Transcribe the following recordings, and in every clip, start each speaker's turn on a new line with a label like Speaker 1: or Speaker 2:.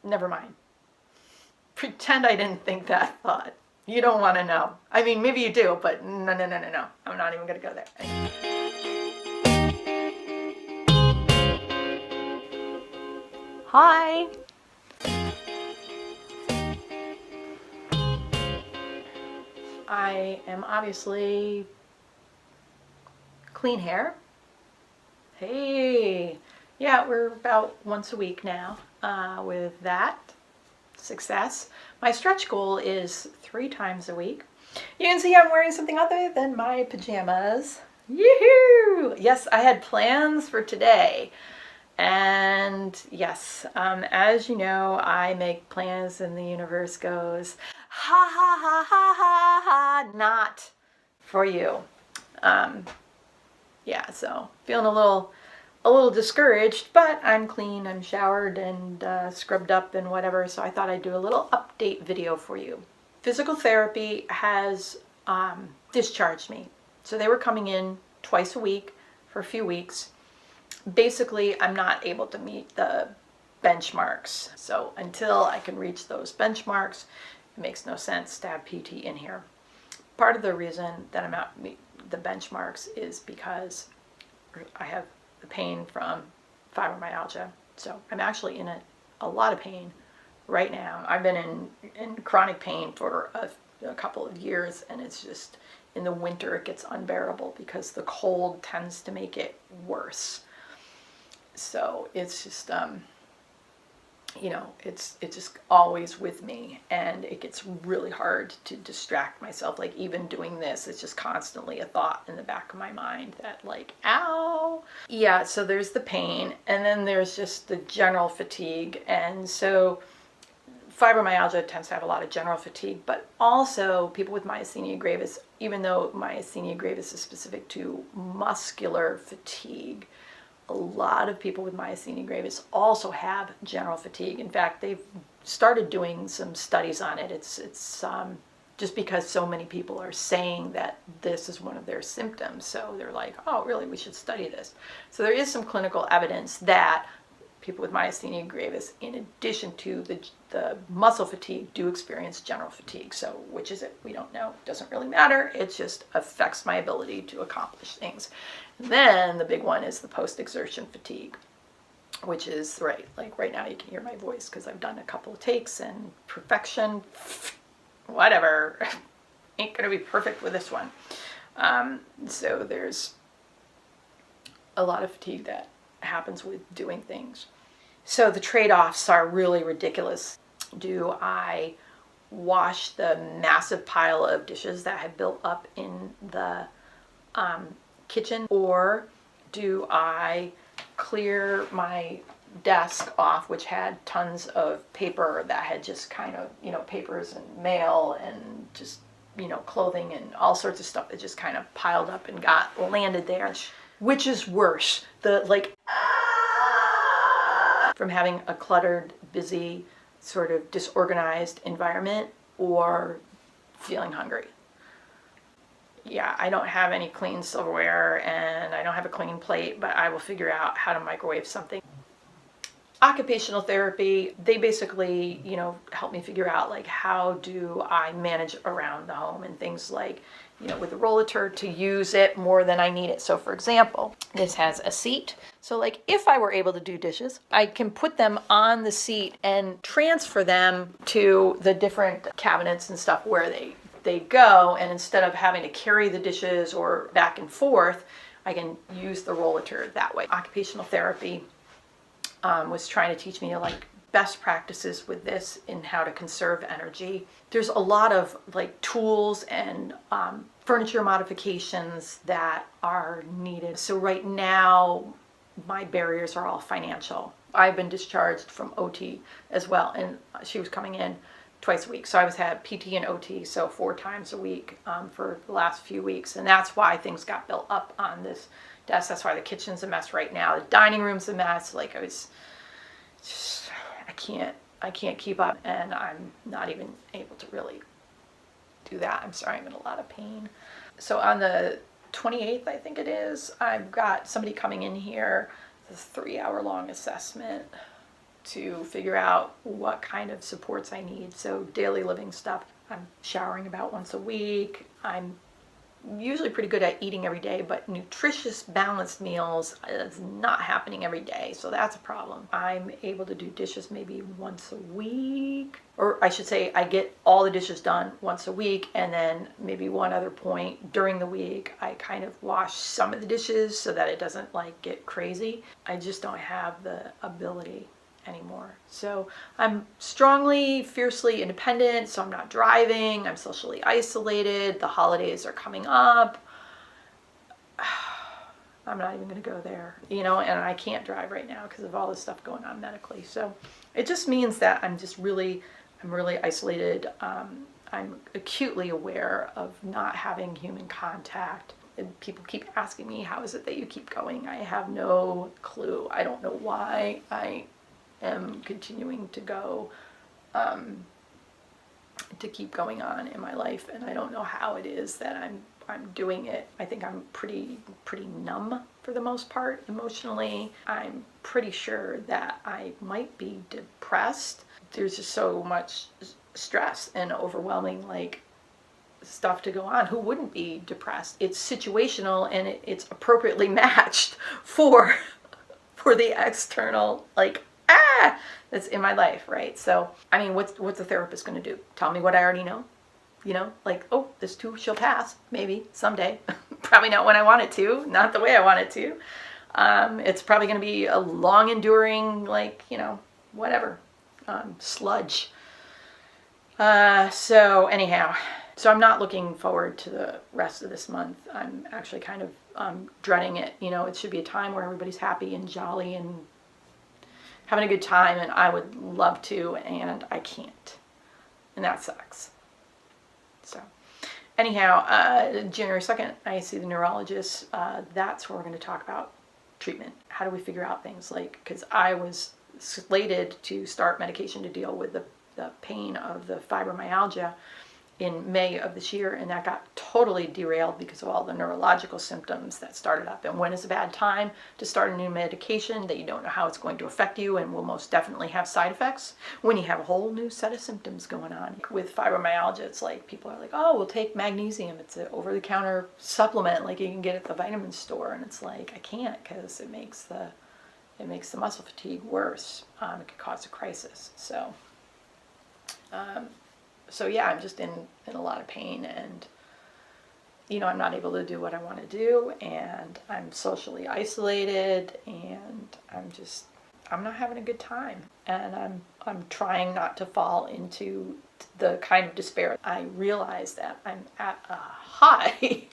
Speaker 1: never mind. Pretend I didn't think that thought. You don't want to know. I mean, maybe you do, but no. I'm not even going to go there. Hi. I am obviously clean hair. Hey. Yeah, we're about once a week now with that. Success. My stretch goal is 3 times a week. You can see I'm wearing something other than my pajamas. Yoo-hoo! Yes, I had plans for today. And yes, as you know, I make plans and the universe goes, ha ha ha ha ha ha, not for you. Yeah, so feeling a little discouraged, but I'm clean, I'm showered and scrubbed up and whatever, so I thought I'd do a little update video for you. Physical therapy has discharged me. So they were coming in twice a week for a few weeks. Basically, I'm not able to meet the benchmarks. So until I can reach those benchmarks, it makes no sense to have PT in here. Part of the reason that I'm not meet the benchmarks is because I have the pain from fibromyalgia. So I'm actually in a lot of pain right now. I've been in chronic pain for a couple of years, and it's just in the winter it gets unbearable because the cold tends to make it worse. So it's just it's just always with me, and it gets really hard to distract myself. Like even doing this, it's just constantly a thought in the back of my mind that like, ow. Yeah, so there's the pain, and then there's just the general fatigue. And so fibromyalgia tends to have a lot of general fatigue, but also people with myasthenia gravis, even though myasthenia gravis is specific to muscular fatigue, a lot of people with myasthenia gravis also have general fatigue. In fact, they've started doing some studies on it. It's just because so many people are saying that this is one of their symptoms. So they're like, oh, really, we should study this. So there is some clinical evidence that people with myasthenia gravis, in addition to the muscle fatigue, do experience general fatigue. So which is it? We don't know. It doesn't really matter. It just affects my ability to accomplish things. Then the big one is the post-exertion fatigue, which is like right now you can hear my voice because I've done a couple of takes, and perfection, whatever, ain't gonna be perfect with this one. So there's a lot of fatigue that happens with doing things. So the trade-offs are really ridiculous. Do I wash the massive pile of dishes that have built up in the kitchen, or do I clear my desk off, which had tons of paper that had just kind of, papers and mail and just, clothing and all sorts of stuff that just kind of piled up and landed there. Which is worse, from having a cluttered, busy, sort of disorganized environment, or feeling hungry? Yeah, I don't have any clean silverware and I don't have a clean plate, but I will figure out how to microwave something. Occupational therapy, they basically, help me figure out like how do I manage around the home, and things like, with the rollator, to use it more than I need it. So for example, this has a seat. So like if I were able to do dishes, I can put them on the seat and transfer them to the different cabinets and stuff where they go, and instead of having to carry the dishes or back and forth, I can use the rollator that way. Occupational therapy was trying to teach me like best practices with this in how to conserve energy. There's a lot of like tools and furniture modifications that are needed. So right now, my barriers are all financial. I've been discharged from OT as well, and she was coming in twice a week. So I had PT and OT, so 4 times a week for the last few weeks. And that's why things got built up on this desk. That's why the kitchen's a mess right now. The dining room's a mess. Like I can't keep up, and I'm not even able to really do that. I'm sorry, I'm in a lot of pain. So on the 28th, I think it is, I've got somebody coming in here, this 3-hour long assessment. to figure out what kind of supports I need. So daily living stuff. I'm showering about once a week. I'm usually pretty good at eating every day, but nutritious, balanced meals is not happening every day, so that's a problem. I'm able to do dishes maybe once a week, or I should say I get all the dishes done once a week, and then maybe one other point during the week I kind of wash some of the dishes so that it doesn't like get crazy. I just don't have the ability anymore. So I'm strongly, fiercely independent, so I'm not driving, I'm socially isolated, the holidays are coming up. I'm not even going to go there, you know, and I can't drive right now because of all this stuff going on medically. So it just means that I'm really isolated. I'm acutely aware of not having human contact. And people keep asking me, how is it that you keep going? I have no clue. I don't know why I am continuing to go, to keep going on in my life, and I don't know how it is that I'm doing it. I think I'm pretty numb for the most part emotionally. I'm pretty sure that I might be depressed. There's just so much stress and overwhelming like stuff to go on. Who wouldn't be depressed? It's situational, and it's appropriately matched for the external like that's in my life, right? So, I mean, what's a therapist going to do? Tell me what I already know? You know, like, oh, this too shall pass, maybe someday. Probably not when I want it to, not the way I want it to. It's probably going to be a long enduring, like, you know, whatever, sludge. So anyhow, so I'm not looking forward to the rest of this month. I'm actually kind of dreading it. You know, it should be a time where everybody's happy and jolly and having a good time, and I would love to, and I can't, and that sucks. So anyhow, January 2nd, I see the neurologist. That's where we're going to talk about treatment. How do we figure out things like, because I was slated to start medication to deal with the pain of the fibromyalgia in May of this year, and that got totally derailed because of all the neurological symptoms that started up. And when is a bad time to start a new medication that you don't know how it's going to affect you and will most definitely have side effects? When you have a whole new set of symptoms going on. With fibromyalgia, it's like people are like, oh, we'll take magnesium. It's an over-the-counter supplement like you can get at the vitamin store, and it's like, I can't, because it makes the muscle fatigue worse. It could cause a crisis. So yeah, I'm just in a lot of pain, and you know, I'm not able to do what I want to do, and I'm socially isolated, and I'm not having a good time, and I'm trying not to fall into the kind of despair. I realize that I'm at a high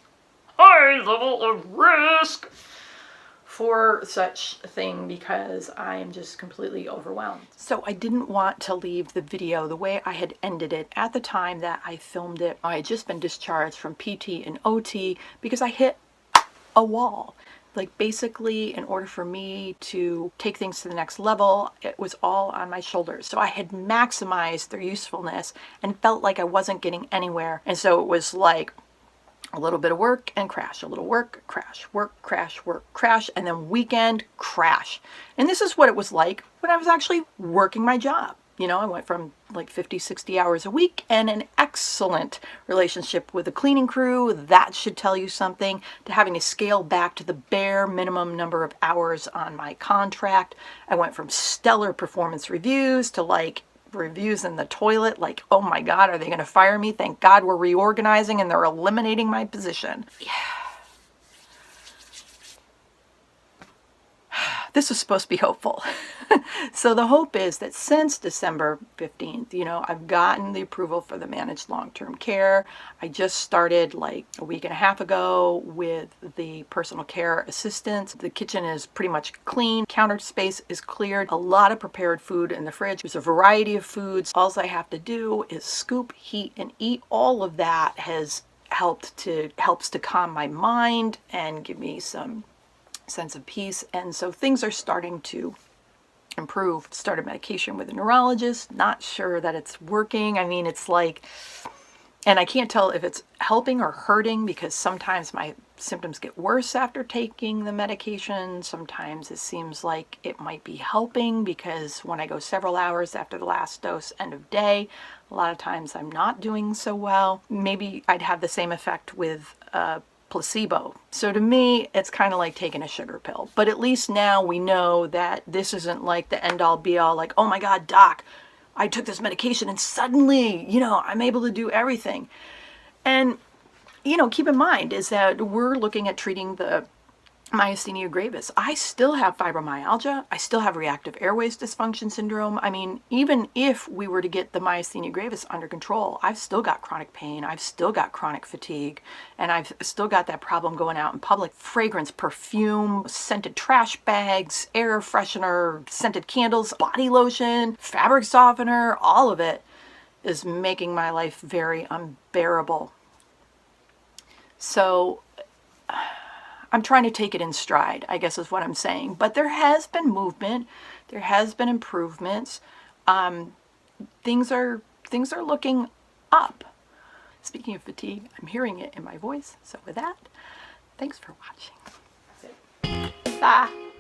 Speaker 1: level of risk for such a thing because I am just completely overwhelmed. So I didn't want to leave the video the way I had ended it at the time that I filmed it. I had just been discharged from PT and OT because I hit a wall. Like basically, in order for me to take things to the next level, it was all on my shoulders. So I had maximized their usefulness and felt like I wasn't getting anywhere. And so it was like a little bit of work and crash, a little work, crash, work, crash, work, crash, and then weekend, crash. And this is what it was like when I was actually working my job. You know, I went from like 50, 60 hours a week and an excellent relationship with the cleaning crew. That should tell you something, to having to scale back to the bare minimum number of hours on my contract. I went from stellar performance reviews to like reviews in the toilet, like, oh my God, are they going to fire me? Thank God we're reorganizing and they're eliminating my position. Yeah. This was supposed to be hopeful. So the hope is that since December 15th, you know, I've gotten the approval for the managed long-term care. I just started like a week and a half ago with the personal care assistant. The kitchen is pretty much clean. Counter space is cleared. A lot of prepared food in the fridge. There's a variety of foods. All I have to do is scoop, heat, and eat. All of that helps to calm my mind and give me some sense of peace. And so things are starting to improve. Started medication with a neurologist. Not sure that it's working. I mean, it's like And I can't tell if it's helping or hurting because sometimes my symptoms get worse after taking the medication. Sometimes it seems like it might be helping because when I go several hours after the last dose, end of day, a lot of times I'm not doing so well. Maybe I'd have the same effect with placebo. So to me, it's kind of like taking a sugar pill. But at least now we know that this isn't like the end all be all, like, oh my God, doc, I took this medication and suddenly, I'm able to do everything. And, keep in mind is that we're looking at treating the myasthenia gravis. I still have fibromyalgia. I still have reactive airways dysfunction syndrome. I mean, even if we were to get the myasthenia gravis under control, I've still got chronic pain. I've still got chronic fatigue. And I've still got that problem going out in public. Fragrance, perfume, scented trash bags, air freshener, scented candles, body lotion, fabric softener, all of it is making my life very unbearable. So I'm trying to take it in stride, I guess is what I'm saying. But there has been movement. There has been improvements. Things are looking up. Speaking of fatigue, I'm hearing it in my voice. So with that, thanks for watching. That's it. Bye.